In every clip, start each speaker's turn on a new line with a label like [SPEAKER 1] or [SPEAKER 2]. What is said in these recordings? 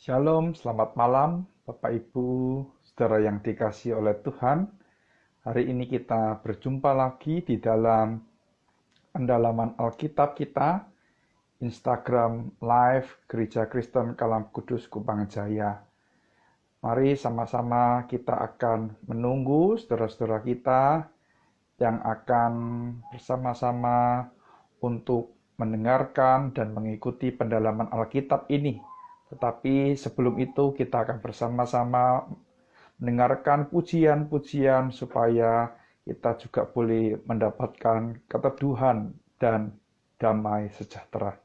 [SPEAKER 1] Shalom, selamat malam Bapak Ibu, saudara yang dikasihi oleh Tuhan. Hari ini kita berjumpa lagi di dalam pendalaman Alkitab kita, Instagram Live Gereja Kristen Kalam Kudus Kupang Jaya. Mari sama-sama kita akan menunggu saudara-saudara kita yang akan bersama-sama untuk mendengarkan dan mengikuti pendalaman Alkitab ini. Tetapi sebelum itu kita akan bersama-sama mendengarkan pujian-pujian supaya kita juga boleh mendapatkan keteduhan dan damai sejahtera.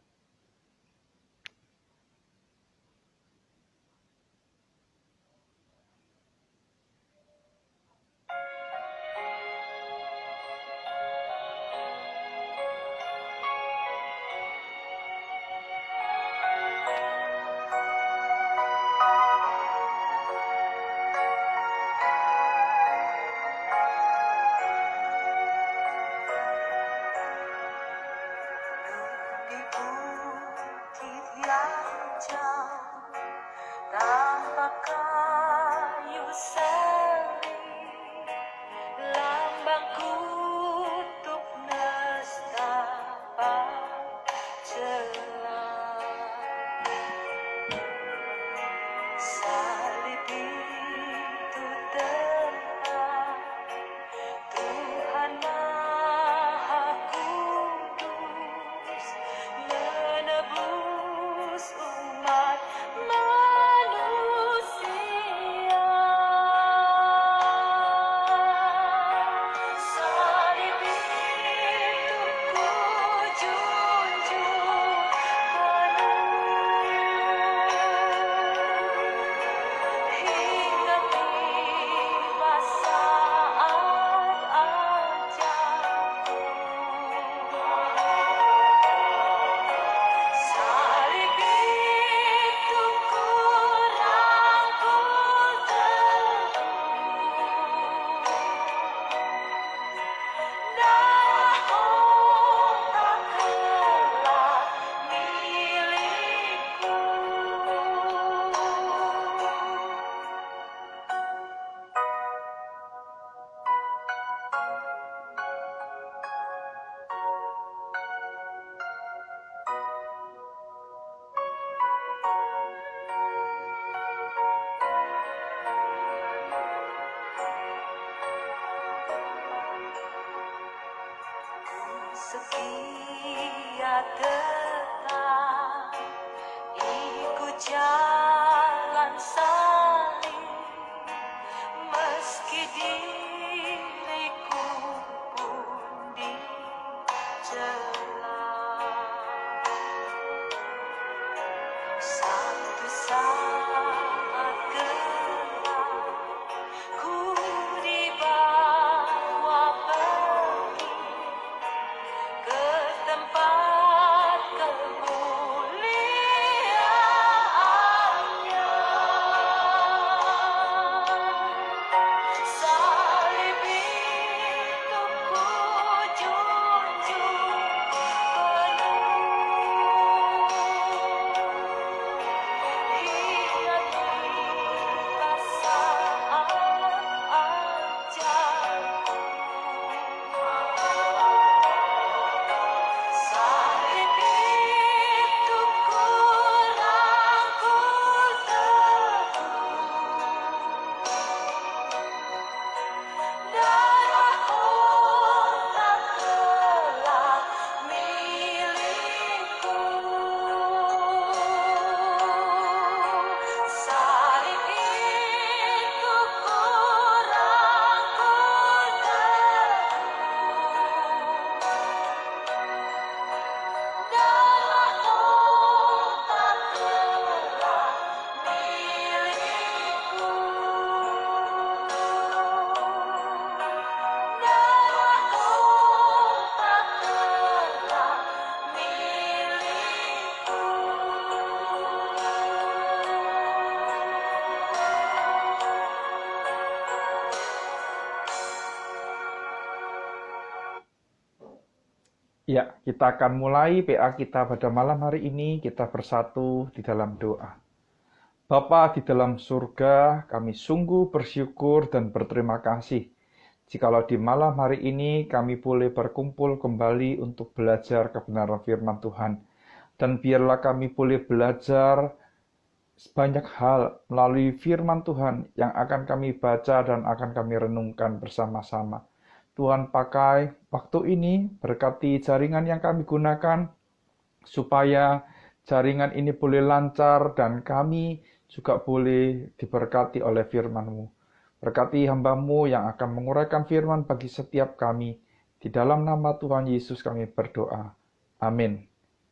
[SPEAKER 2] Di bukit yang jauh tanpa kayu seri, lambang kutub nestapa celah. Salib itu terang, Tuhan Maha Kudus menebus umat manusia. Salib itu ku junjung hingga tiba saat ajalku. Salib itu ku rangkul teguh, darah tak kelak milikku. Setia tetap ikut jalan salib, meski diriku pun dicela. Satu saat kelak ku dibawa pergi ke tempat kemuliaannya. Salib itu ku junjung hingga tiba saat ajalku. Salib itu ku rangkul teguh, darahku tak kelak milikku. Salib itu ku rangkul teguh, darahku tak kelak milikku. Darahku tak kelak milikku.
[SPEAKER 1] Ya, kita akan mulai PA kita pada malam hari ini. Kita bersatu di dalam doa. Bapa di dalam surga, kami sungguh bersyukur dan berterima kasih. Jikalau di malam hari ini kami boleh berkumpul kembali untuk belajar kebenaran firman Tuhan. Dan biarlah kami boleh belajar banyak hal melalui firman Tuhan yang akan kami baca dan akan kami renungkan bersama-sama. Tuhan pakai waktu ini, berkati jaringan yang kami gunakan, supaya jaringan ini boleh lancar dan kami juga boleh diberkati oleh firman-Mu. Berkati hamba-Mu yang akan menguraikan firman bagi setiap kami. Di dalam nama Tuhan Yesus kami berdoa. Amin.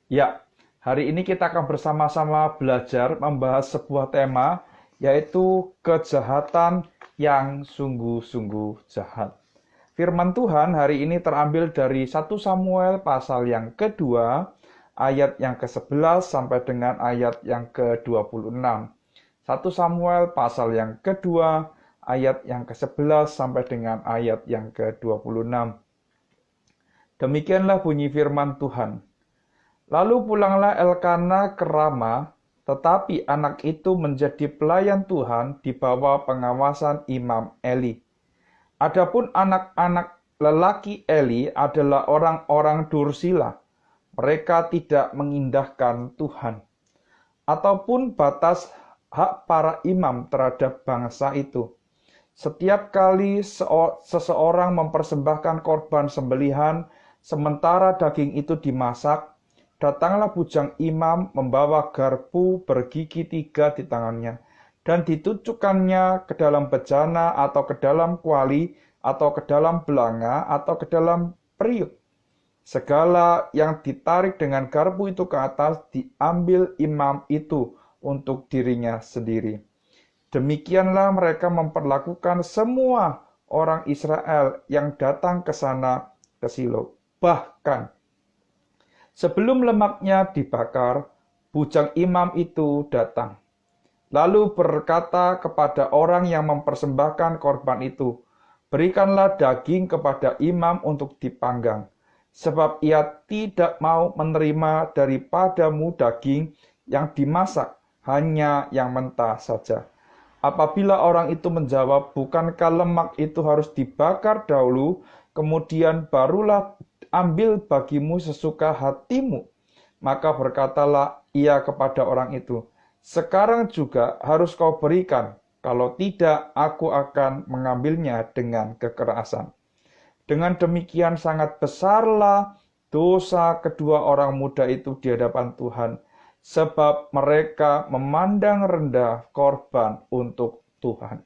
[SPEAKER 1] Ya, hari ini kita akan bersama-sama belajar membahas sebuah tema, yaitu kejahatan yang sungguh-sungguh jahat. Firman Tuhan hari ini terambil dari 1 Samuel pasal yang kedua, ayat yang ke-11 sampai dengan ayat yang ke-26. 1 Samuel pasal yang kedua, ayat yang ke-11 sampai dengan ayat yang ke-26. Demikianlah bunyi firman Tuhan. Lalu pulanglah Elkana ke Rama, tetapi anak itu menjadi pelayan Tuhan di bawah pengawasan Imam Eli. Adapun anak-anak lelaki Eli adalah orang-orang dursila. Mereka tidak mengindahkan Tuhan, ataupun batas hak para imam terhadap bangsa itu. Setiap kali seseorang mempersembahkan korban sembelihan, sementara daging itu dimasak, datanglah bujang imam membawa garpu bergigi 3 di tangannya, dan ditucukkannya ke dalam bejana atau ke dalam kuali, atau ke dalam belanga, atau ke dalam periuk. Segala yang ditarik dengan garpu itu ke atas diambil imam itu untuk dirinya sendiri. Demikianlah mereka memperlakukan semua orang Israel yang datang ke sana ke Silo. Bahkan sebelum lemaknya dibakar, bujang imam itu datang. Lalu berkata kepada orang yang mempersembahkan korban itu, "Berikanlah daging kepada imam untuk dipanggang, sebab ia tidak mau menerima daripadamu daging yang dimasak, hanya yang mentah saja." Apabila orang itu menjawab, "Bukankah lemak itu harus dibakar dahulu, kemudian barulah ambil bagimu sesuka hatimu?" Maka berkatalah ia kepada orang itu, "Sekarang juga harus kau berikan, kalau tidak aku akan mengambilnya dengan kekerasan." Dengan demikian sangat besarlah dosa kedua orang muda itu di hadapan Tuhan, sebab mereka memandang rendah korban untuk Tuhan.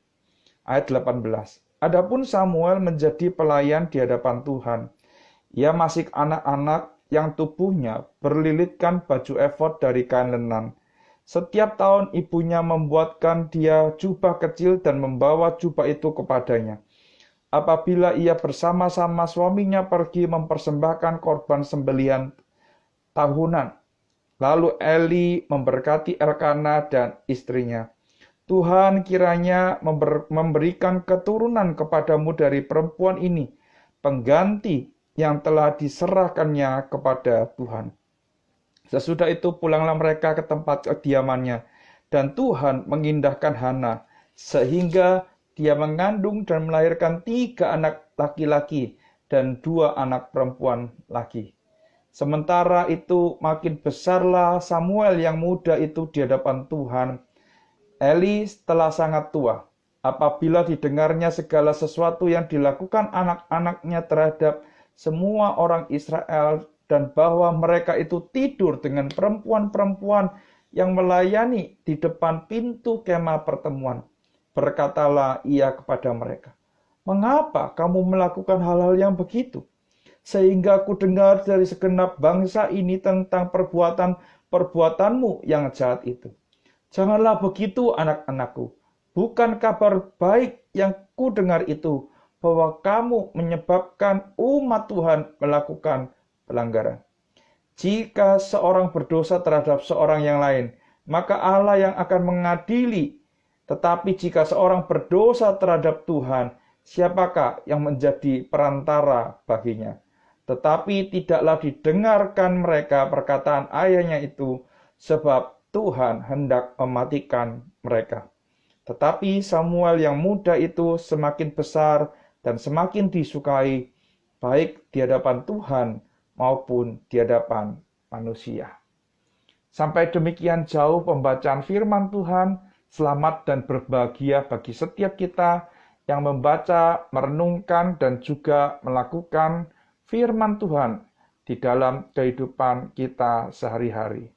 [SPEAKER 1] Ayat 18. Adapun Samuel menjadi pelayan di hadapan Tuhan. Ia masih anak-anak yang tubuhnya berlilitkan baju efod dari kain lenan. Setiap tahun ibunya membuatkan dia jubah kecil dan membawa jubah itu kepadanya. Apabila ia bersama-sama suaminya pergi mempersembahkan korban sembelihan tahunan. Lalu Eli memberkati Elkana dan istrinya. "Tuhan kiranya memberikan keturunan kepadamu dari perempuan ini, pengganti yang telah diserahkannya kepada Tuhan." Sesudah itu pulanglah mereka ke tempat kediamannya, dan Tuhan mengindahkan Hana, sehingga dia mengandung dan melahirkan 3 anak laki-laki dan 2 anak perempuan lagi. Sementara itu makin besarlah Samuel yang muda itu di hadapan Tuhan. Eli telah sangat tua. Apabila didengarnya segala sesuatu yang dilakukan anak-anaknya terhadap semua orang Israel, dan bahwa mereka itu tidur dengan perempuan-perempuan yang melayani di depan pintu kemah pertemuan, berkatalah ia kepada mereka, "Mengapa kamu melakukan hal-hal yang begitu? Sehingga aku dengar dari segenap bangsa ini tentang perbuatanmu yang jahat itu. Janganlah begitu, anak-anakku. Bukan kabar baik yang ku dengar itu, bahwa kamu menyebabkan umat Tuhan melakukan pelanggaran. Jika seorang berdosa terhadap seorang yang lain, maka Allah yang akan mengadili. Tetapi jika seorang berdosa terhadap Tuhan, siapakah yang menjadi perantara baginya?" Tetapi tidaklah didengarkan mereka perkataan ayahnya itu, sebab Tuhan hendak mematikan mereka. Tetapi Samuel yang muda itu semakin besar dan semakin disukai, baik di hadapan Tuhan maupun di hadapan manusia. Sampai demikian jauh pembacaan firman Tuhan. Selamat dan berbahagia bagi setiap kita yang membaca, merenungkan, dan juga melakukan firman Tuhan di dalam kehidupan kita sehari-hari.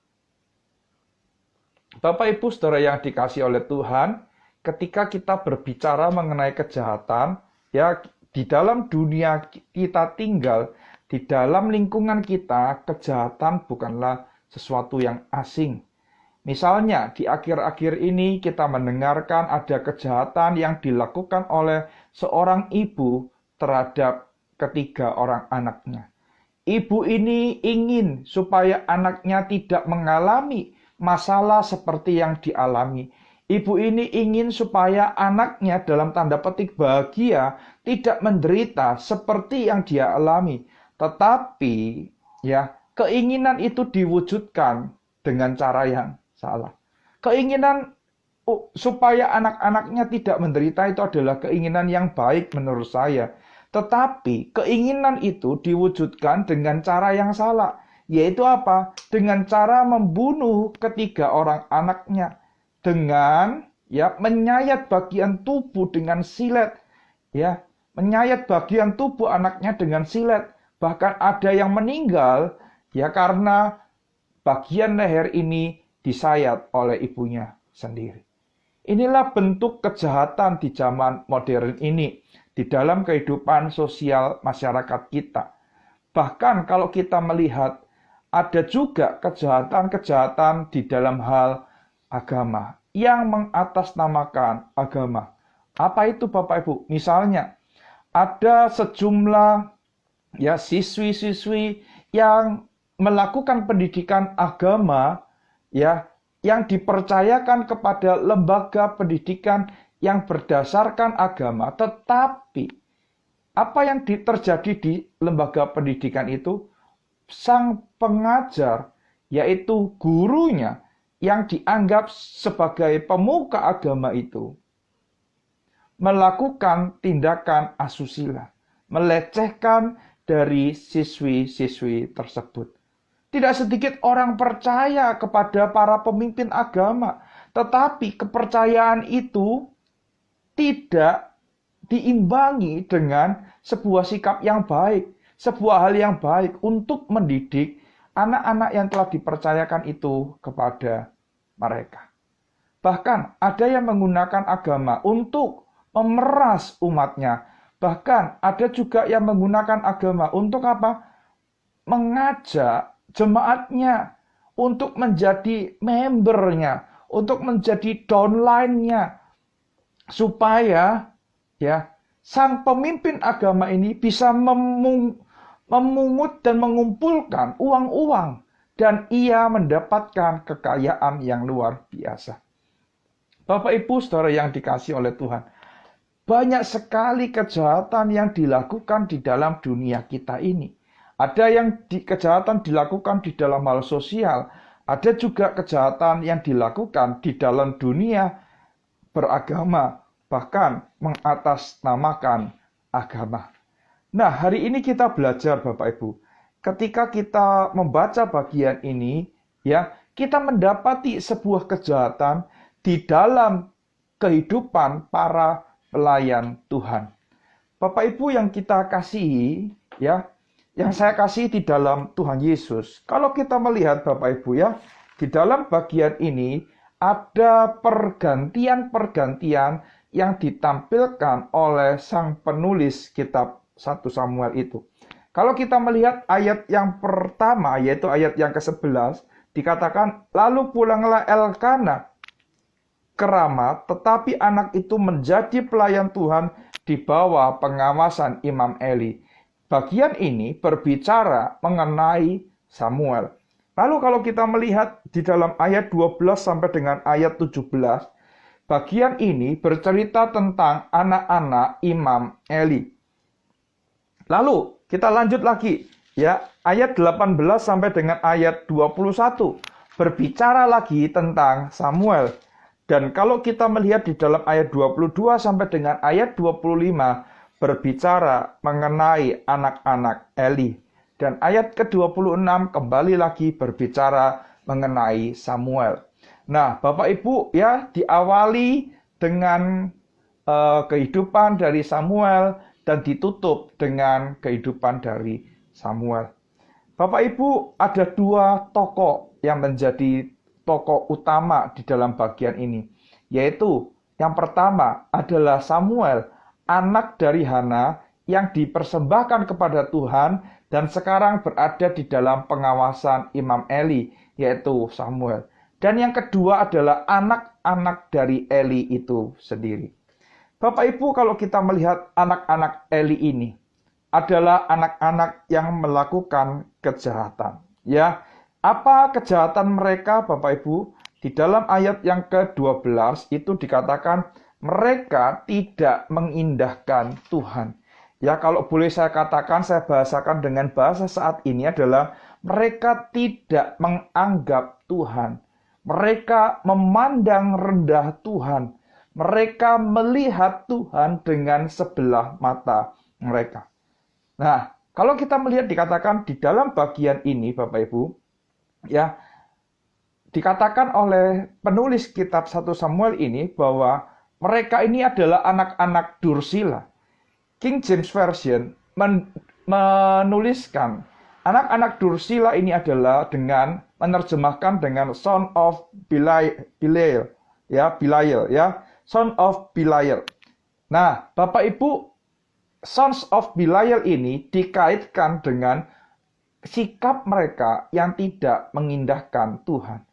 [SPEAKER 1] Bapak Ibu Saudara yang dikasihi oleh Tuhan, ketika kita berbicara mengenai kejahatan, ya di dalam dunia kita tinggal, di dalam lingkungan kita, kejahatan bukanlah sesuatu yang asing. Misalnya, di akhir-akhir ini kita mendengarkan ada kejahatan yang dilakukan oleh seorang ibu terhadap ketiga orang anaknya. Ibu ini ingin supaya anaknya tidak mengalami masalah seperti yang dialami. Ibu ini ingin supaya anaknya dalam tanda petik bahagia, tidak menderita seperti yang dia alami. Tetapi, ya, keinginan itu diwujudkan dengan cara yang salah. Keinginan supaya anak-anaknya tidak menderita itu adalah keinginan yang baik menurut saya. Tetapi keinginan itu diwujudkan dengan cara yang salah. Yaitu apa? Dengan cara membunuh ketiga orang anaknya. Dengan menyayat bagian tubuh dengan silet. Ya, menyayat bagian tubuh anaknya dengan silet. Bahkan ada yang meninggal karena bagian leher ini disayat oleh ibunya sendiri. Inilah bentuk kejahatan di zaman modern ini, di dalam kehidupan sosial masyarakat kita. Bahkan kalau kita melihat, ada juga kejahatan-kejahatan di dalam hal agama, yang mengatasnamakan agama. Apa itu Bapak Ibu? Misalnya, ada sejumlah siswi-siswi yang melakukan pendidikan agama, yang dipercayakan kepada lembaga pendidikan yang berdasarkan agama, tetapi apa yang terjadi di lembaga pendidikan itu, sang pengajar, yaitu gurunya, yang dianggap sebagai pemuka agama itu, melakukan tindakan asusila, melecehkan dari siswi-siswi tersebut. Tidak sedikit orang percaya kepada para pemimpin agama, tetapi kepercayaan itu tidak diimbangi dengan sebuah sikap yang baik, sebuah hal yang baik untuk mendidik anak-anak yang telah dipercayakan itu kepada mereka. Bahkan ada yang menggunakan agama untuk memeras umatnya. Bahkan ada juga yang menggunakan agama untuk apa? Mengajak jemaatnya untuk menjadi membernya, untuk menjadi downline-nya, supaya sang pemimpin agama ini bisa memungut dan mengumpulkan uang-uang, dan ia mendapatkan kekayaan yang luar biasa. Bapak Ibu Saudara yang dikasihi oleh Tuhan, banyak sekali kejahatan yang dilakukan di dalam dunia kita ini. Ada yang kejahatan dilakukan di dalam hal sosial, ada juga kejahatan yang dilakukan di dalam dunia beragama, bahkan mengatasnamakan agama. Nah, hari ini kita belajar Bapak Ibu, ketika kita membaca bagian ini, kita mendapati sebuah kejahatan di dalam kehidupan para pelayan Tuhan. Bapak Ibu yang kita kasihi, yang saya kasih di dalam Tuhan Yesus. Kalau kita melihat Bapak Ibu di dalam bagian ini ada pergantian-pergantian yang ditampilkan oleh sang penulis kitab 1 Samuel itu. Kalau kita melihat ayat yang pertama, yaitu ayat yang ke-11, dikatakan, lalu pulanglah Elkana ke Rama, tetapi anak itu menjadi pelayan Tuhan di bawah pengawasan Imam Eli. Bagian ini berbicara mengenai Samuel. Lalu kalau kita melihat di dalam ayat 12 sampai dengan ayat 17, bagian ini bercerita tentang anak-anak Imam Eli. Lalu kita lanjut lagi, ayat 18 sampai dengan ayat 21 berbicara lagi tentang Samuel. Dan kalau kita melihat di dalam ayat 22 sampai dengan ayat 25 berbicara mengenai anak-anak Eli. Dan ayat ke-26 kembali lagi berbicara mengenai Samuel. Nah, Bapak Ibu ya diawali dengan kehidupan dari Samuel dan ditutup dengan kehidupan dari Samuel. Bapak Ibu, ada dua tokoh yang menjadi tokoh utama di dalam bagian ini, yaitu yang pertama adalah Samuel, anak dari Hana yang dipersembahkan kepada Tuhan dan sekarang berada di dalam pengawasan Imam Eli, yaitu Samuel. Dan yang kedua adalah anak-anak dari Eli itu sendiri. Bapak Ibu, kalau kita melihat anak-anak Eli ini adalah anak-anak yang melakukan kejahatan. Ya, apa kejahatan mereka, Bapak Ibu? Di dalam ayat yang ke-12 itu dikatakan mereka tidak mengindahkan Tuhan. Ya, kalau boleh saya katakan, saya bahasakan dengan bahasa saat ini adalah mereka tidak menganggap Tuhan. Mereka memandang rendah Tuhan. Mereka melihat Tuhan dengan sebelah mata mereka. Nah, kalau kita melihat dikatakan di dalam bagian ini, Bapak Ibu, ya, dikatakan oleh penulis kitab 1 Samuel ini bahwa mereka ini adalah anak-anak Dursila. King James Version menuliskan anak-anak Dursila ini adalah dengan menerjemahkan dengan son of Belial, ya, son of Belial. Nah, Bapak Ibu, sons of Belial ini dikaitkan dengan sikap mereka yang tidak mengindahkan Tuhan.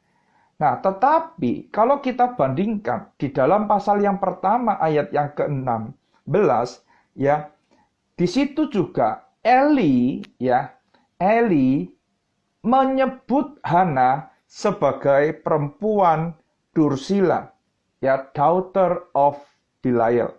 [SPEAKER 1] Nah, tetapi kalau kita bandingkan di dalam pasal yang pertama ayat yang ke-16, ya, di situ juga Eli menyebut Hana sebagai perempuan Dursila, ya, daughter of Belial.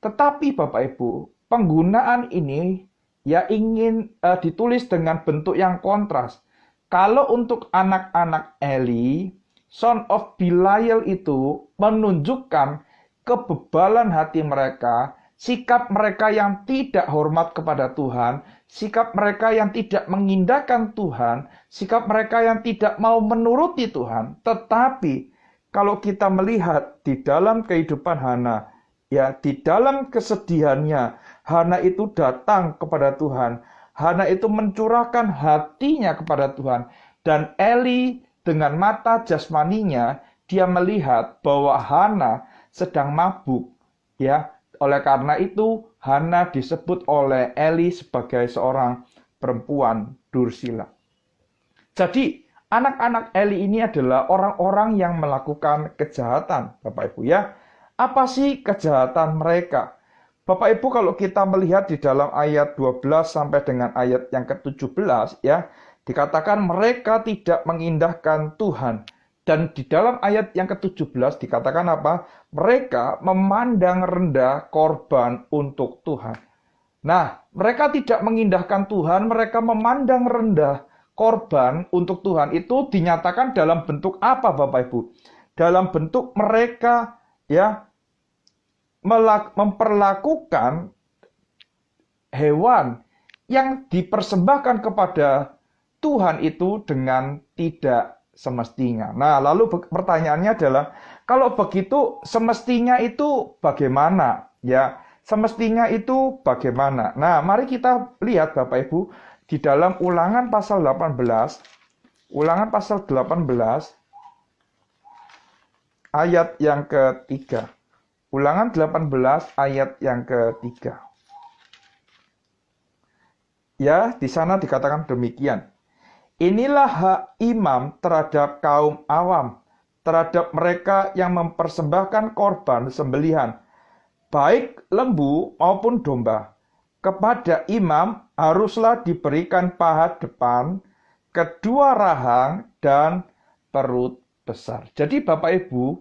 [SPEAKER 1] Tetapi Bapak Ibu, penggunaan ini ya ingin ditulis dengan bentuk yang kontras. Kalau untuk anak-anak Eli, son of Belial itu menunjukkan kebebalan hati mereka, sikap mereka yang tidak hormat kepada Tuhan, sikap mereka yang tidak mengindahkan Tuhan, sikap mereka yang tidak mau menuruti Tuhan. Tetapi kalau kita melihat di dalam kehidupan Hana, ya, di dalam kesedihannya, Hana itu datang kepada Tuhan. Hana itu mencurahkan hatinya kepada Tuhan. Dan Eli dengan mata jasmaninya, dia melihat bahwa Hana sedang mabuk. Ya, oleh karena itu, Hana disebut oleh Eli sebagai seorang perempuan Dursila. Jadi, anak-anak Eli ini adalah orang-orang yang melakukan kejahatan, Bapak Ibu ya. Apa sih kejahatan mereka? Bapak Ibu, kalau kita melihat di dalam ayat 12 sampai dengan ayat yang ke-17 ya, dikatakan mereka tidak mengindahkan Tuhan. Dan di dalam ayat yang ke-17 dikatakan apa? Mereka memandang rendah korban untuk Tuhan. Nah, mereka tidak mengindahkan Tuhan, mereka memandang rendah korban untuk Tuhan. Itu dinyatakan dalam bentuk apa, Bapak Ibu? Dalam bentuk mereka ya memperlakukan hewan yang dipersembahkan kepada Tuhan itu dengan tidak semestinya. Nah, lalu pertanyaannya adalah, kalau begitu semestinya itu bagaimana? Ya, semestinya itu bagaimana? Nah, mari kita lihat Bapak Ibu di dalam Ulangan pasal 18, Ulangan pasal 18 ayat yang ketiga. Ulangan 18 ayat yang ketiga. Ya, di sana dikatakan demikian. Inilah hak imam terhadap kaum awam, terhadap mereka yang mempersembahkan korban sembelihan, baik lembu maupun domba. Kepada imam haruslah diberikan paha depan, kedua rahang, dan perut besar. Jadi Bapak Ibu,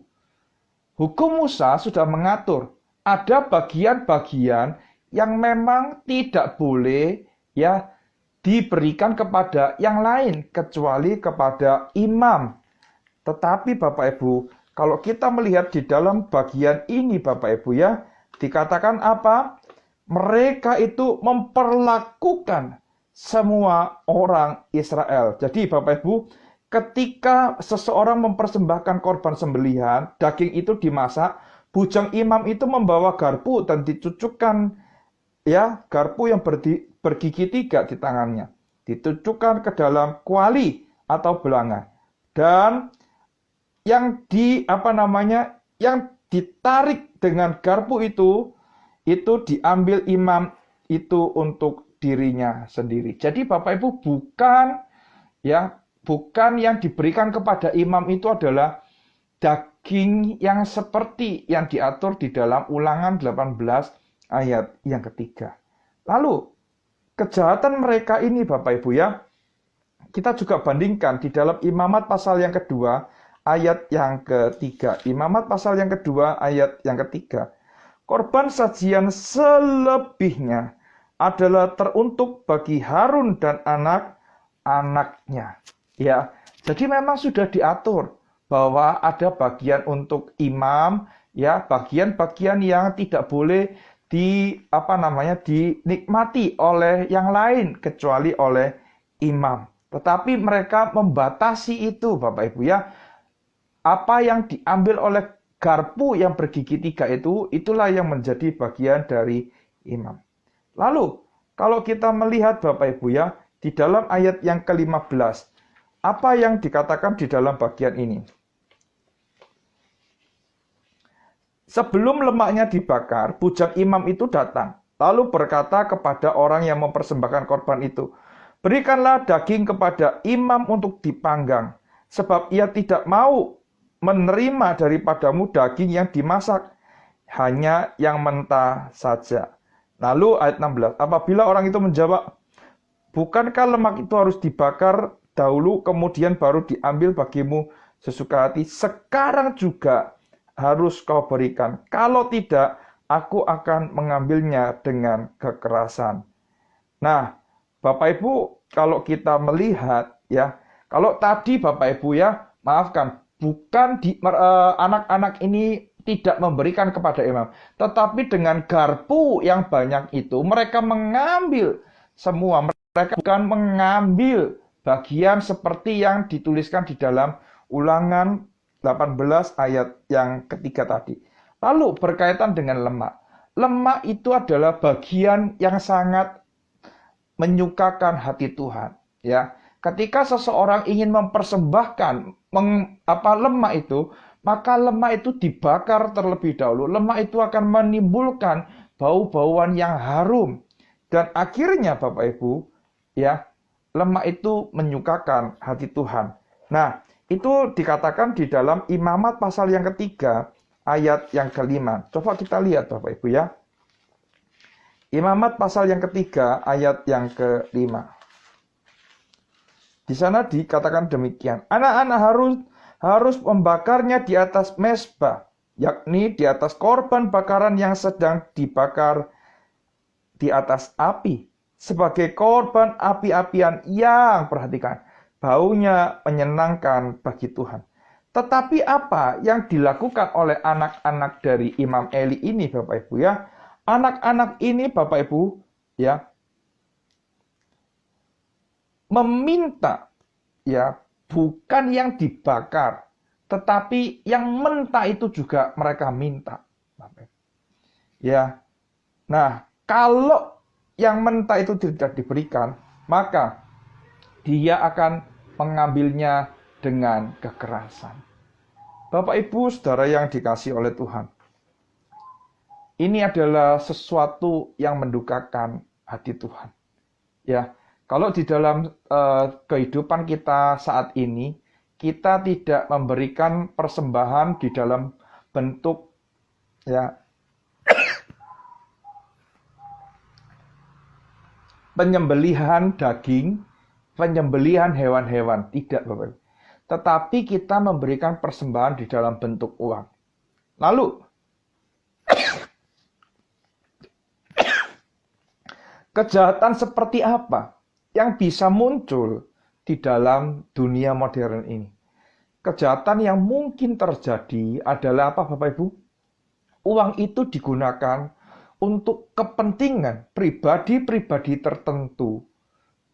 [SPEAKER 1] hukum Musa sudah mengatur ada bagian-bagian yang memang tidak boleh ya diberikan kepada yang lain kecuali kepada imam. Tetapi Bapak Ibu, kalau kita melihat di dalam bagian ini Bapak Ibu ya, dikatakan apa? Mereka itu memperlakukan semua orang Israel. Jadi Bapak Ibu, ketika seseorang mempersembahkan korban sembelihan, daging itu dimasak, bujang imam itu membawa garpu dan dicucukkan ya, garpu yang bergigi 3 di tangannya. Ditucukkan ke dalam kuali atau belanga. Dan yang yang ditarik dengan garpu itu diambil imam itu untuk dirinya sendiri. Jadi Bapak Ibu, bukan yang diberikan kepada imam itu adalah daging yang seperti yang diatur di dalam Ulangan 18 ayat yang ketiga. Lalu kejahatan mereka ini Bapak Ibu ya, kita juga bandingkan di dalam Imamat pasal yang kedua ayat yang ketiga. Imamat pasal yang kedua ayat yang ketiga. Korban sajian selebihnya adalah teruntuk bagi Harun dan anak-anaknya. Ya, jadi memang sudah diatur bahwa ada bagian untuk imam, ya, bagian-bagian yang tidak boleh dinikmati oleh yang lain kecuali oleh imam. Tetapi mereka membatasi itu, Bapak Ibu ya. Apa yang diambil oleh garpu yang bergigi 3 itu, itulah yang menjadi bagian dari imam. Lalu, kalau kita melihat Bapak Ibu ya, di dalam ayat yang ke-15, apa yang dikatakan di dalam bagian ini? Sebelum lemaknya dibakar, bujang imam itu datang, lalu berkata kepada orang yang mempersembahkan korban itu, "Berikanlah daging kepada imam untuk dipanggang, sebab ia tidak mau menerima daripadamu daging yang dimasak, hanya yang mentah saja." Lalu ayat 16, apabila orang itu menjawab, "Bukankah lemak itu harus dibakar dahulu, kemudian baru diambil bagimu sesuka hati? Sekarang juga harus kau berikan. Kalau tidak, aku akan mengambilnya dengan kekerasan." Nah, Bapak Ibu, kalau kita melihat ya, kalau tadi Bapak Ibu ya, maafkan, bukan anak-anak ini tidak memberikan kepada imam, tetapi dengan garpu yang banyak itu mereka mengambil semua. Mereka bukan mengambil bagian seperti yang dituliskan di dalam Ulangan 18 ayat yang ketiga tadi. Lalu berkaitan dengan lemak. Lemak itu adalah bagian yang sangat menyukakan hati Tuhan. Ya, ketika seseorang ingin mempersembahkan lemak itu, maka lemak itu dibakar terlebih dahulu. Lemak itu akan menimbulkan bau-bauan yang harum. Dan akhirnya Bapak Ibu, ya, lemak itu menyukakan hati Tuhan. Nah, itu dikatakan di dalam Imamat pasal yang ketiga, ayat yang ke-5. Coba kita lihat Bapak Ibu ya. Imamat pasal yang ketiga, ayat yang ke-5. Di sana dikatakan demikian. Anak-anak harus membakarnya di atas mezbah, yakni di atas korban bakaran yang sedang dibakar di atas api, sebagai korban api-apian yang, perhatikan, baunya menyenangkan bagi Tuhan. Tetapi apa yang dilakukan oleh anak-anak dari Imam Eli ini Bapak Ibu ya? Anak-anak ini Bapak Ibu ya, meminta ya, bukan yang dibakar, tetapi yang mentah itu juga mereka minta. Ya. Nah, kalau yang mentah itu tidak diberikan, maka dia akan mengambilnya dengan kekerasan. Bapak Ibu Saudara yang dikasihi oleh Tuhan, ini adalah sesuatu yang mendukakan hati Tuhan. Ya, kalau di dalam kehidupan kita saat ini, kita tidak memberikan persembahan di dalam bentuk ya penyembelihan daging, penyembelihan hewan-hewan, tidak Bapak. Tetapi kita memberikan persembahan di dalam bentuk uang. Lalu kejahatan seperti apa yang bisa muncul di dalam dunia modern ini? kejahatan yang mungkin terjadi adalah apa, Bapak Ibu? Uang itu digunakan untuk kepentingan pribadi-pribadi tertentu,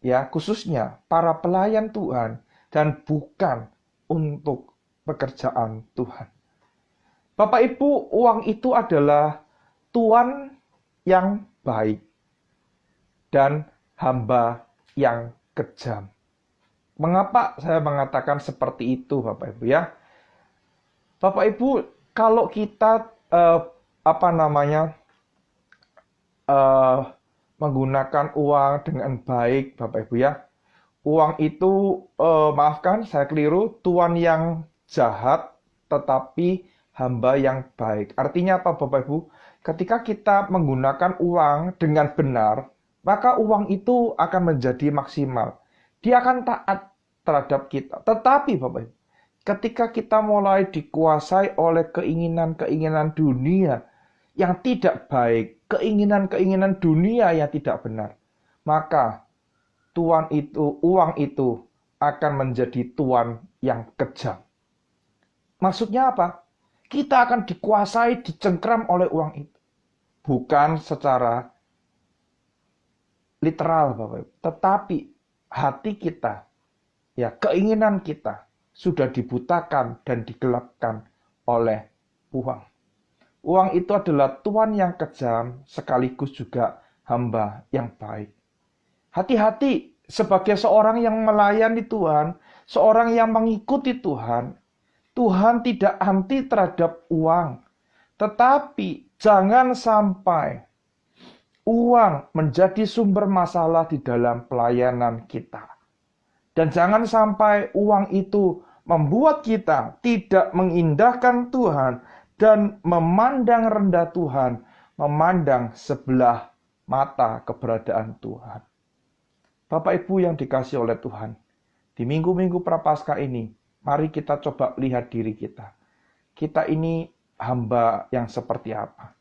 [SPEAKER 1] ya, khususnya para pelayan Tuhan, dan bukan untuk pekerjaan Tuhan. Bapak Ibu, uang itu adalah tuan yang baik dan hamba yang kejam. Mengapa saya mengatakan seperti itu, Bapak Ibu, ya? Bapak Ibu, kalau kita menggunakan uang dengan baik, Bapak Ibu, ya, uang itu, maafkan saya keliru, tuan yang jahat tetapi hamba yang baik. Artinya apa, Bapak Ibu? Ketika kita menggunakan uang dengan benar, maka uang itu akan menjadi maksimal. Dia akan taat terhadap kita. Tetapi Bapak Ibu, ketika kita mulai dikuasai oleh keinginan-keinginan dunia yang tidak baik, keinginan-keinginan dunia yang tidak benar, maka uang itu akan menjadi tuan yang kejam. Maksudnya apa? Kita akan dikuasai, dicengkram oleh uang itu. Bukan secara literal, Bapak Ibu, tetapi hati kita, ya, keinginan kita sudah dibutakan dan digelapkan oleh uang. Uang itu adalah tuan yang kejam sekaligus juga hamba yang baik. Hati-hati sebagai seorang yang melayani Tuhan, seorang yang mengikuti Tuhan. Tuhan tidak anti terhadap uang, tetapi jangan sampai uang menjadi sumber masalah di dalam pelayanan kita. Dan jangan sampai uang itu membuat kita tidak mengindahkan Tuhan dan memandang rendah Tuhan, memandang sebelah mata keberadaan Tuhan. Bapak Ibu yang dikasihi oleh Tuhan, di minggu-minggu Prapaskah ini, mari kita coba lihat diri kita. Kita ini hamba yang seperti apa?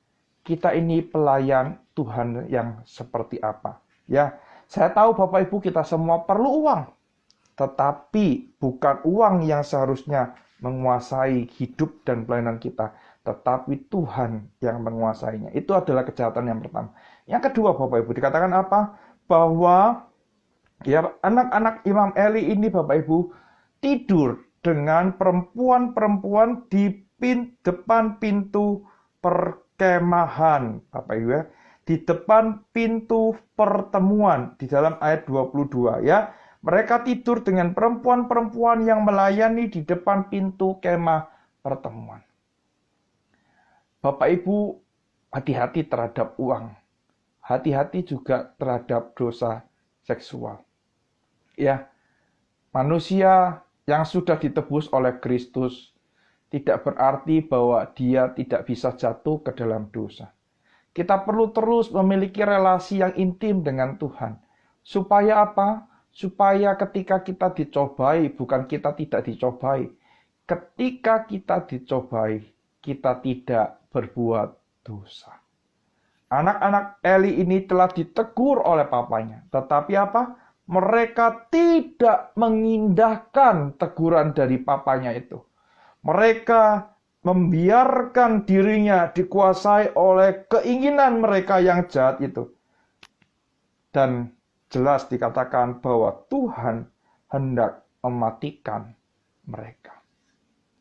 [SPEAKER 1] Kita ini pelayan Tuhan yang seperti apa? Ya, saya tahu Bapak Ibu kita semua perlu uang. Tetapi bukan uang yang seharusnya menguasai hidup dan pelayanan kita, tetapi Tuhan yang menguasainya. Itu adalah kejahatan yang pertama. Yang kedua, Bapak Ibu, dikatakan apa? Bahwa ya, anak-anak Imam Eli ini, Bapak Ibu, tidur dengan perempuan-perempuan di depan pintu perkemahan, Bapak Ibu, ya. Di depan pintu pertemuan di dalam ayat 22, ya. Mereka tidur dengan perempuan-perempuan yang melayani di depan pintu kemah pertemuan. Bapak Ibu, hati-hati terhadap uang. Hati-hati juga terhadap dosa seksual. Ya, manusia yang sudah ditebus oleh Kristus tidak berarti bahwa dia tidak bisa jatuh ke dalam dosa. Kita perlu terus memiliki relasi yang intim dengan Tuhan. Supaya apa? Supaya ketika kita dicobai, bukan kita tidak dicobai. Ketika kita dicobai, kita tidak berbuat dosa. Anak-anak Eli ini telah ditegur oleh papanya. Tetapi apa? Mereka tidak mengindahkan teguran dari papanya itu. Mereka membiarkan dirinya dikuasai oleh keinginan mereka yang jahat itu. Dan jelas dikatakan bahwa Tuhan hendak mematikan mereka.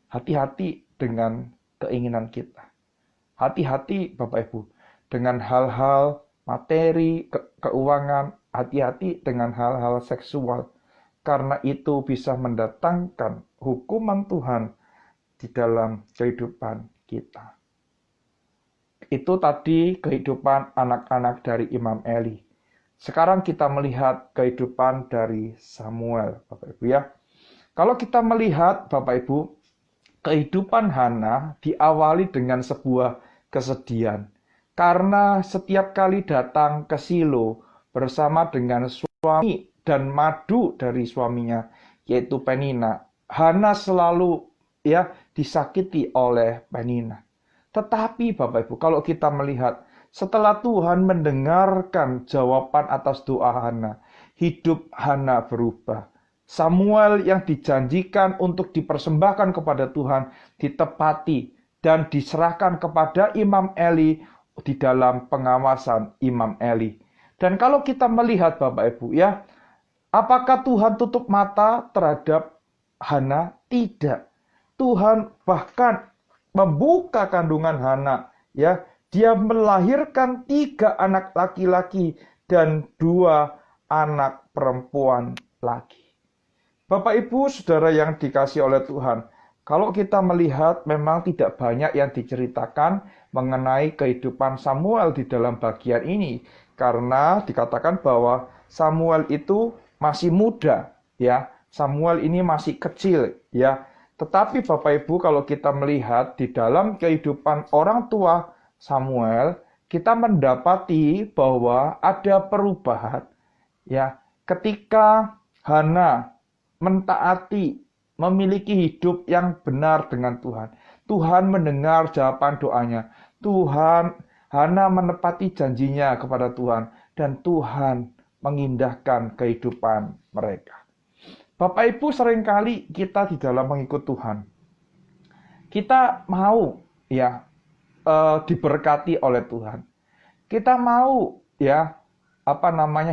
[SPEAKER 1] Hati-hati dengan keinginan kita. Hati-hati Bapak Ibu dengan hal-hal materi, keuangan, hati-hati dengan hal-hal seksual. Karena itu bisa mendatangkan hukuman Tuhan di dalam kehidupan kita. Itu tadi kehidupan anak-anak dari Imam Eli. Sekarang kita melihat kehidupan dari Samuel, Bapak Ibu, ya. Kalau kita melihat, Bapak Ibu, kehidupan Hana diawali dengan sebuah kesedihan. Karena setiap kali datang ke Silo bersama dengan suami dan madu dari suaminya, yaitu Penina, Hana selalu disakiti oleh Penina. Tetapi Bapak Ibu, kalau kita melihat setelah Tuhan mendengarkan jawaban atas doa Hana, hidup Hana berubah. Samuel yang dijanjikan untuk dipersembahkan kepada Tuhan ditepati dan diserahkan kepada Imam Eli di dalam pengawasan Imam Eli. Dan kalau kita melihat Bapak Ibu ya, apakah Tuhan tutup mata terhadap Hana? Tidak. Tuhan bahkan membuka kandungan Hana, ya. Dia melahirkan 3 anak laki-laki dan 2 anak perempuan lagi. Bapak Ibu Saudara yang dikasihi oleh Tuhan, kalau kita melihat memang tidak banyak yang diceritakan mengenai kehidupan Samuel di dalam bagian ini, karena dikatakan bahwa Samuel itu masih muda, ya. Samuel ini masih kecil, ya. Tetapi Bapak Ibu, kalau kita melihat di dalam kehidupan orang tua Samuel, kita mendapati bahwa ada perubahan, ya. Ketika Hana mentaati, memiliki hidup yang benar dengan Tuhan, Tuhan mendengar jawaban doanya. Hana menepati janjinya kepada Tuhan, dan Tuhan mengindahkan kehidupan mereka. Bapak Ibu, seringkali kita di dalam mengikut Tuhan, kita mau ya diberkati oleh Tuhan. Kita mau ya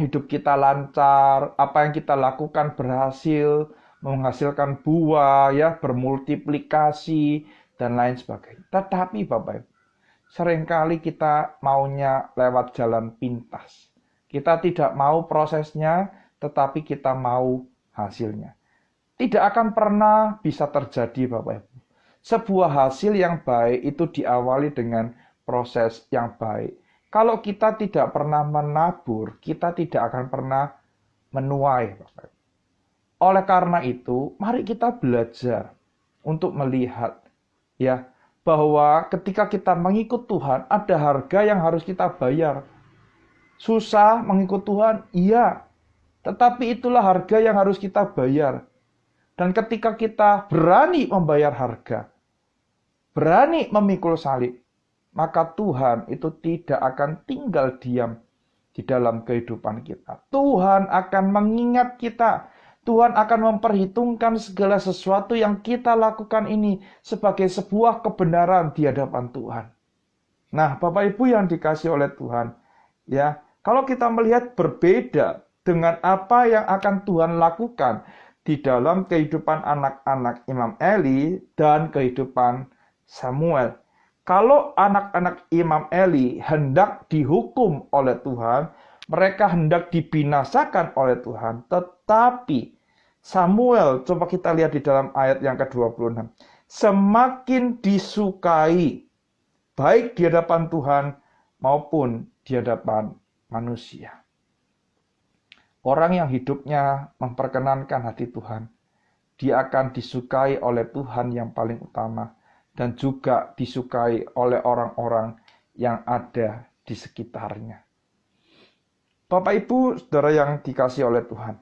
[SPEAKER 1] hidup kita lancar, apa yang kita lakukan berhasil, menghasilkan buah, ya, bermultiplikasi dan lain sebagainya. Tetapi Bapak Ibu, seringkali kita maunya lewat jalan pintas. Kita tidak mau prosesnya, tetapi kita mau hasilnya. Tidak akan pernah bisa terjadi Bapak Ibu. Sebuah hasil yang baik itu diawali dengan proses yang baik. Kalau kita tidak pernah menabur, kita tidak akan pernah menuai, Bapak Ibu. Oleh karena itu, mari kita belajar untuk melihat ya bahwa ketika kita mengikut Tuhan, ada harga yang harus kita bayar. Susah mengikut Tuhan, iya. Tetapi itulah harga yang harus kita bayar. Dan ketika kita berani membayar harga, berani memikul salib, maka Tuhan itu tidak akan tinggal diam di dalam kehidupan kita. Tuhan akan mengingat kita. Tuhan akan memperhitungkan segala sesuatu yang kita lakukan ini sebagai sebuah kebenaran di hadapan Tuhan. Nah, Bapak Ibu yang dikasihi oleh Tuhan, ya, kalau kita melihat berbeda dengan apa yang akan Tuhan lakukan di dalam kehidupan anak-anak Imam Eli dan kehidupan Samuel. Kalau anak-anak Imam Eli hendak dihukum oleh Tuhan, mereka hendak dibinasakan oleh Tuhan, tetapi Samuel, coba kita lihat di dalam ayat yang ke-26, semakin disukai, baik di hadapan Tuhan maupun di hadapan manusia. Orang yang hidupnya memperkenankan hati Tuhan, dia akan disukai oleh Tuhan yang paling utama, dan juga disukai oleh orang-orang yang ada di sekitarnya. Bapak Ibu, Saudara yang dikasihi oleh Tuhan,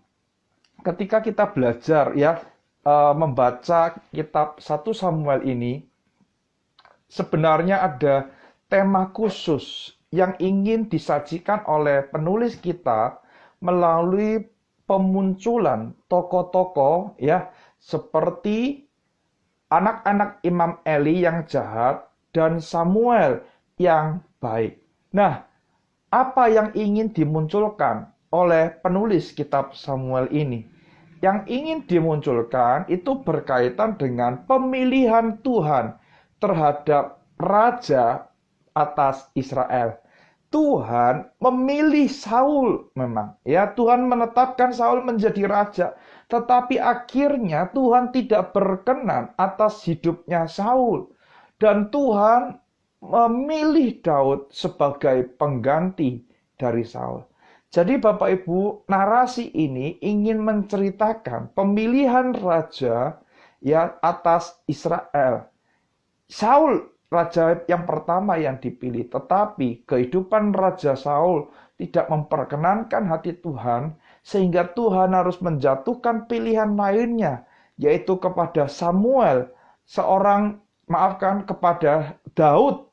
[SPEAKER 1] ketika kita belajar ya membaca kitab 1 Samuel ini, sebenarnya ada tema khusus yang ingin disajikan oleh penulis kitab melalui pemunculan tokoh-tokoh ya seperti anak-anak Imam Eli yang jahat dan Samuel yang baik. Nah, apa yang ingin dimunculkan oleh penulis kitab Samuel ini? Yang ingin dimunculkan itu berkaitan dengan pemilihan Tuhan terhadap raja atas Israel. Tuhan memilih Saul memang. Ya, Tuhan menetapkan Saul menjadi raja. Tetapi akhirnya Tuhan tidak berkenan atas hidupnya Saul. Dan Tuhan memilih Daud sebagai pengganti dari Saul. Jadi Bapak Ibu, narasi ini ingin menceritakan pemilihan raja ya atas Israel. Saul raja yang pertama yang dipilih, tetapi kehidupan Raja Saul tidak memperkenankan hati Tuhan, sehingga Tuhan harus menjatuhkan pilihan lainnya, yaitu kepada Samuel, kepada Daud,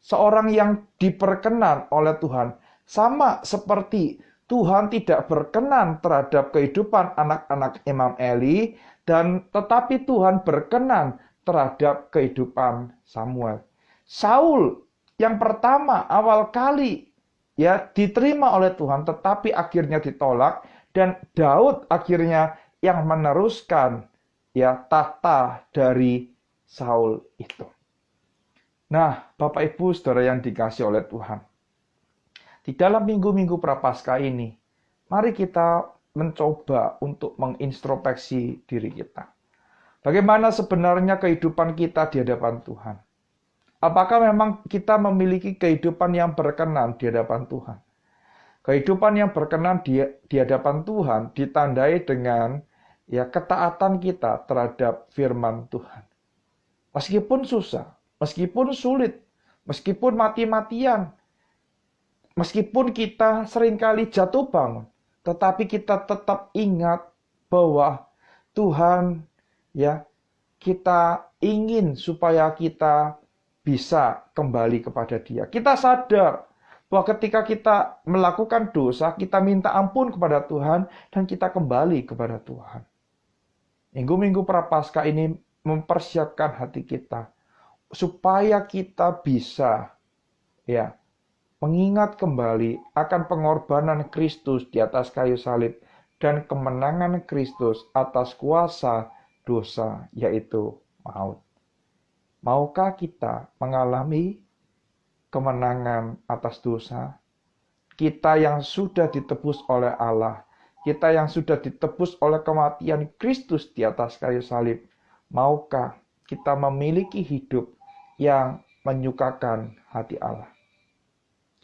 [SPEAKER 1] seorang yang diperkenan oleh Tuhan. Sama seperti Tuhan tidak berkenan terhadap kehidupan anak-anak Imam Eli, dan tetapi Tuhan berkenan terhadap kehidupan Samuel. Saul yang pertama awal kali ya diterima oleh Tuhan, tetapi akhirnya ditolak, dan Daud akhirnya yang meneruskan ya tahta dari Saul itu. Nah, Bapak Ibu Saudara yang dikasihi oleh Tuhan, di dalam minggu-minggu Prapaskah ini, mari kita mencoba untuk mengintrospeksi diri kita. Bagaimana sebenarnya kehidupan kita di hadapan Tuhan? Apakah memang kita memiliki kehidupan yang berkenan di hadapan Tuhan? Kehidupan yang berkenan di hadapan Tuhan ditandai dengan ya ketaatan kita terhadap firman Tuhan. Meskipun susah, meskipun sulit, meskipun mati-matian, meskipun kita seringkali jatuh bangun, tetapi kita tetap ingat bahwa Tuhan ya kita ingin supaya kita bisa kembali kepada Dia. Kita sadar bahwa ketika kita melakukan dosa, kita minta ampun kepada Tuhan dan kita kembali kepada Tuhan. Minggu-minggu Prapaskah ini mempersiapkan hati kita supaya kita bisa ya mengingat kembali akan pengorbanan Kristus di atas kayu salib dan kemenangan Kristus atas kuasa dosa, yaitu maut. Maukah kita mengalami kemenangan atas dosa? Kita yang sudah ditebus oleh Allah, kita yang sudah ditebus oleh kematian Kristus di atas kayu salib, maukah kita memiliki hidup yang menyukakan hati Allah?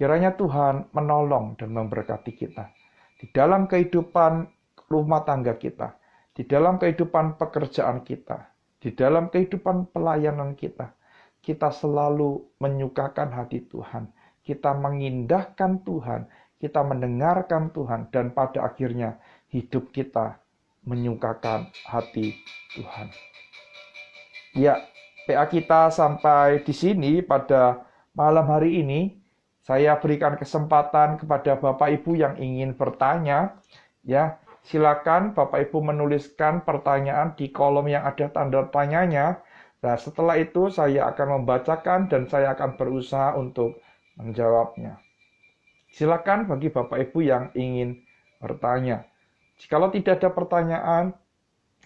[SPEAKER 1] Kiranya Tuhan menolong dan memberkati kita di dalam kehidupan rumah tangga kita, di dalam kehidupan pekerjaan kita, di dalam kehidupan pelayanan kita. Kita selalu menyukakan hati Tuhan, kita mengindahkan Tuhan, kita mendengarkan Tuhan, dan pada akhirnya hidup kita menyukakan hati Tuhan. Ya, PA kita sampai di sini pada malam hari ini. Saya berikan kesempatan kepada Bapak Ibu yang ingin bertanya, ya silakan Bapak Ibu menuliskan pertanyaan di kolom yang ada tanda tanyanya. Nah, setelah itu saya akan membacakan dan saya akan berusaha untuk menjawabnya. Silakan bagi Bapak Ibu yang ingin bertanya. Jikalau tidak ada pertanyaan,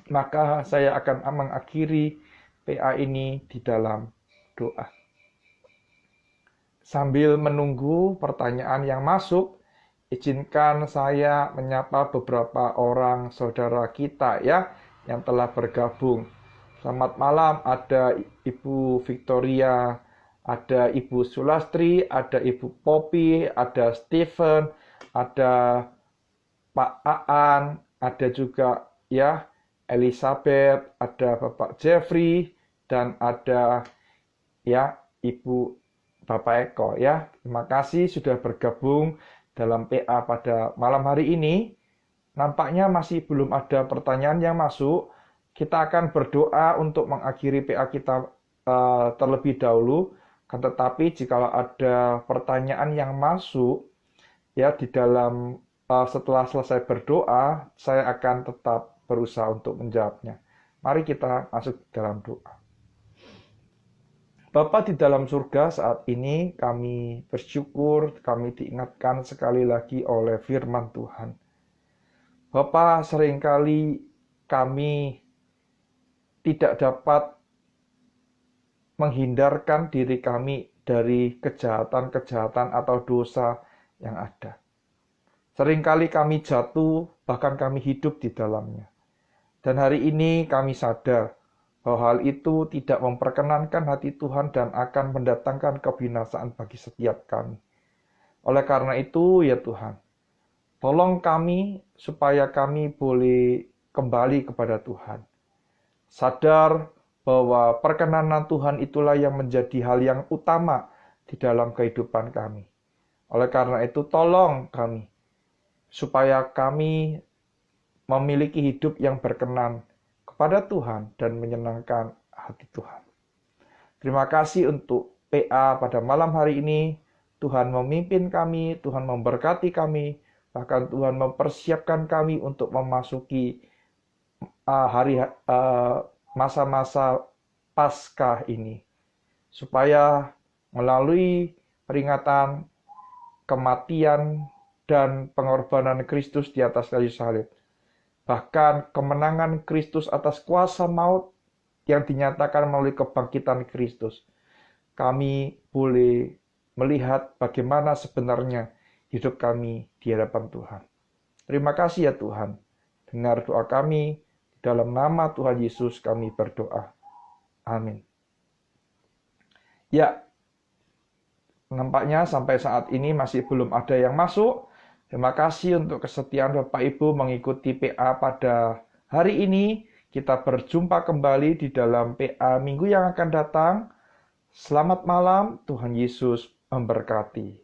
[SPEAKER 1] maka saya akan mengakhiri PA ini di dalam doa. Sambil menunggu pertanyaan yang masuk, izinkan saya menyapa beberapa orang saudara kita ya yang telah bergabung. Selamat malam, ada Ibu Victoria, ada Ibu Sulastri, ada Ibu Poppy, ada Stephen, ada Pak Aan, ada juga ya Elizabeth, ada Bapak Jeffrey, dan ada ya Ibu Bapak Eko ya. Terima kasih sudah bergabung dalam PA pada malam hari ini. Nampaknya masih belum ada pertanyaan yang masuk. Kita akan berdoa untuk mengakhiri PA kita terlebih dahulu. Tetapi jika ada pertanyaan yang masuk ya di dalam setelah selesai berdoa, saya akan tetap berusaha untuk menjawabnya. Mari kita masuk dalam doa. Bapa di dalam surga, saat ini kami bersyukur, kami diingatkan sekali lagi oleh firman Tuhan. Bapa, seringkali kami tidak dapat menghindarkan diri kami dari kejahatan-kejahatan atau dosa yang ada. Seringkali kami jatuh, bahkan kami hidup di dalamnya. Dan hari ini kami sadar bahwa hal itu tidak memperkenankan hati Tuhan dan akan mendatangkan kebinasaan bagi setiap kami. Oleh karena itu, ya Tuhan, tolong kami supaya kami boleh kembali kepada Tuhan. Sadar bahwa perkenanan Tuhan itulah yang menjadi hal yang utama di dalam kehidupan kami. Oleh karena itu, tolong kami supaya kami memiliki hidup yang berkenan kepada Tuhan dan menyenangkan hati Tuhan. Terima kasih untuk PA pada malam hari ini. Tuhan memimpin kami, Tuhan memberkati kami, Bahkan Tuhan mempersiapkan kami untuk memasuki masa-masa Paskah ini, supaya melalui peringatan kematian dan pengorbanan Kristus di atas kayu salib, bahkan kemenangan Kristus atas kuasa maut yang dinyatakan melalui kebangkitan Kristus, kami boleh melihat bagaimana sebenarnya hidup kami di hadapan Tuhan. Terima kasih ya Tuhan. Dengar doa kami, di dalam nama Tuhan Yesus kami berdoa. Amin. Ya, nampaknya sampai saat ini masih belum ada yang masuk. Terima kasih untuk kesetiaan Bapak Ibu mengikuti PA pada hari ini. Kita berjumpa kembali di dalam PA minggu yang akan datang. Selamat malam, Tuhan Yesus memberkati.